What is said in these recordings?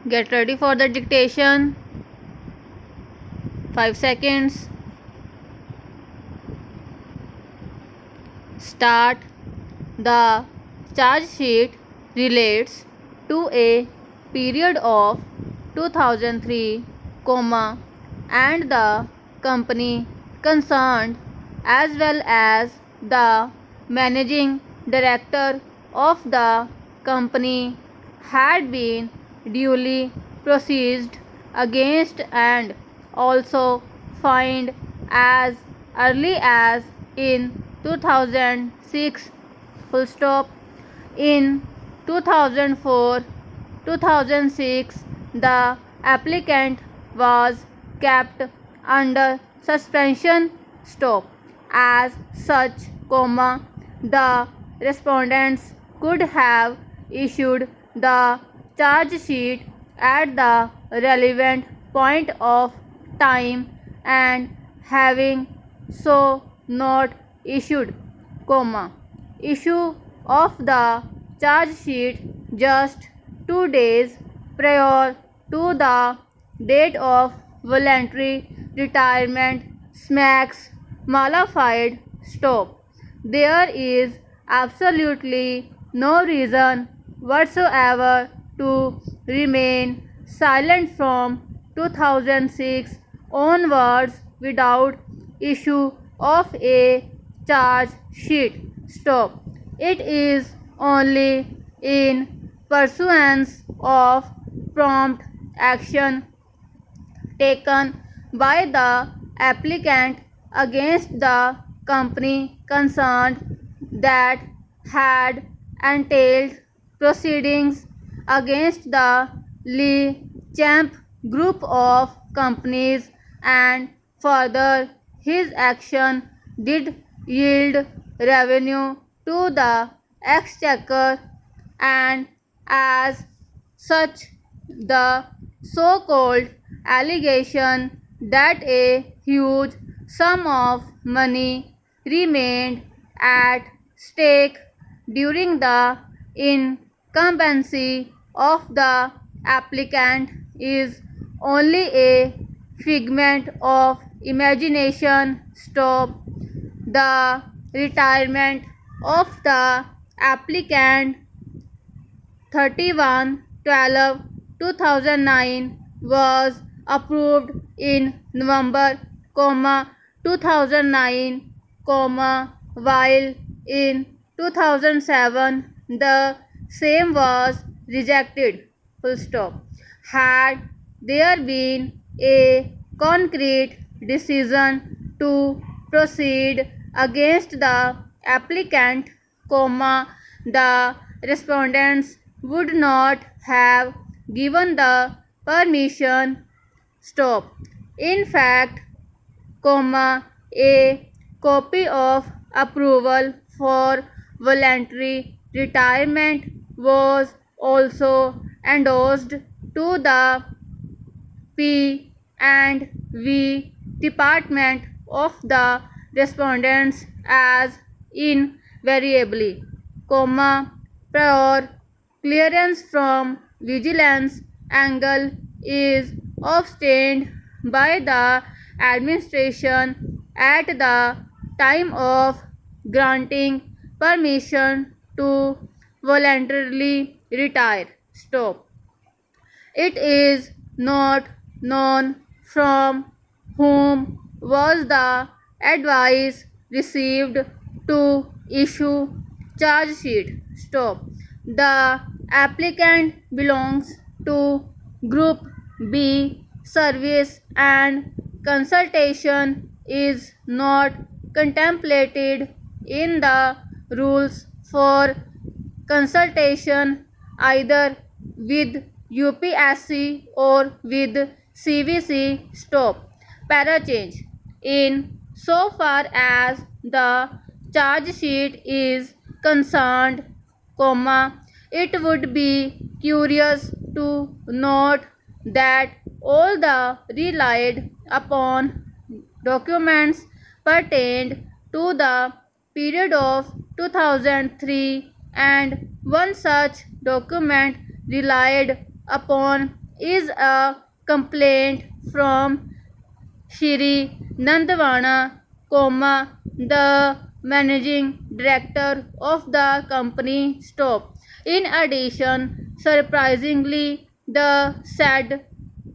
Get ready for the dictation. 5 seconds. Start. The charge sheet relates to a period of 2003, and the company concerned, as well as the managing director of the company, had been duly processed against and also fined as early as in 2006. Full stop. In 2004-2006, the applicant was kept under suspension. Stop. As such, the respondents could have issued the charge sheet at the relevant point of time, and having so not issued, issue of the charge sheet just 2 days prior to the date of voluntary retirement smacks malified. Stop. There is absolutely no reason whatsoever to remain silent from 2006 onwards without issue of a charge sheet. Stop. It is only in pursuance of prompt action taken by the applicant against the company concerned that had entailed proceedings against the Lee Champ group of companies, and further his action did yield revenue to the exchequer, and as such the so-called allegation that a huge sum of money remained at stake during the incumbency of the applicant is only a figment of imagination. Stop. The retirement of the applicant 31/12/2009 was approved in November, 2009, while in 2007 the same was rejected. Full stop. Had there been a concrete decision to proceed against the applicant, the respondents would not have given the permission. Stop. In fact, a copy of approval for voluntary retirement was also endorsed to the P and V department of the respondents as invariably, prior clearance from vigilance angle is obtained by the administration at the time of granting permission to voluntarily retire. Stop. It is not known from whom was the advice received to issue charge sheet. Stop. The applicant belongs to Group B. Service and consultation is not contemplated in the rules for consultation either with UPSC or with CVC. Stop. Para change. In so far as the charge sheet is concerned, it would be curious to note that all the relied upon documents pertained to the period of 2003, and one such document relied upon is a complaint from Shri Nandwana, the managing director of the company stop. In addition, surprisingly, the said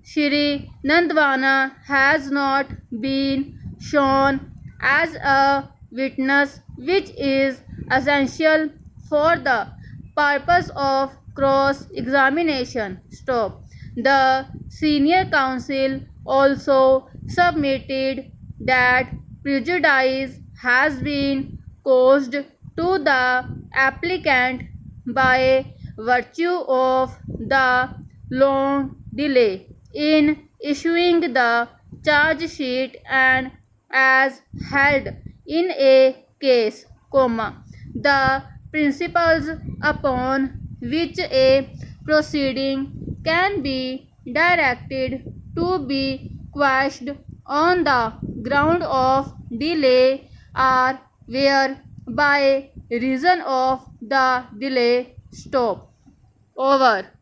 Shri Nandwana has not been shown as a witness, which is essential for the purpose of cross examination. Stop. The senior counsel also submitted that prejudice has been caused to the applicant by virtue of the long delay in issuing the charge sheet and as held in a case, the principles upon which a proceeding can be directed to be quashed on the ground of delay are where by reason of the delay stop. Over.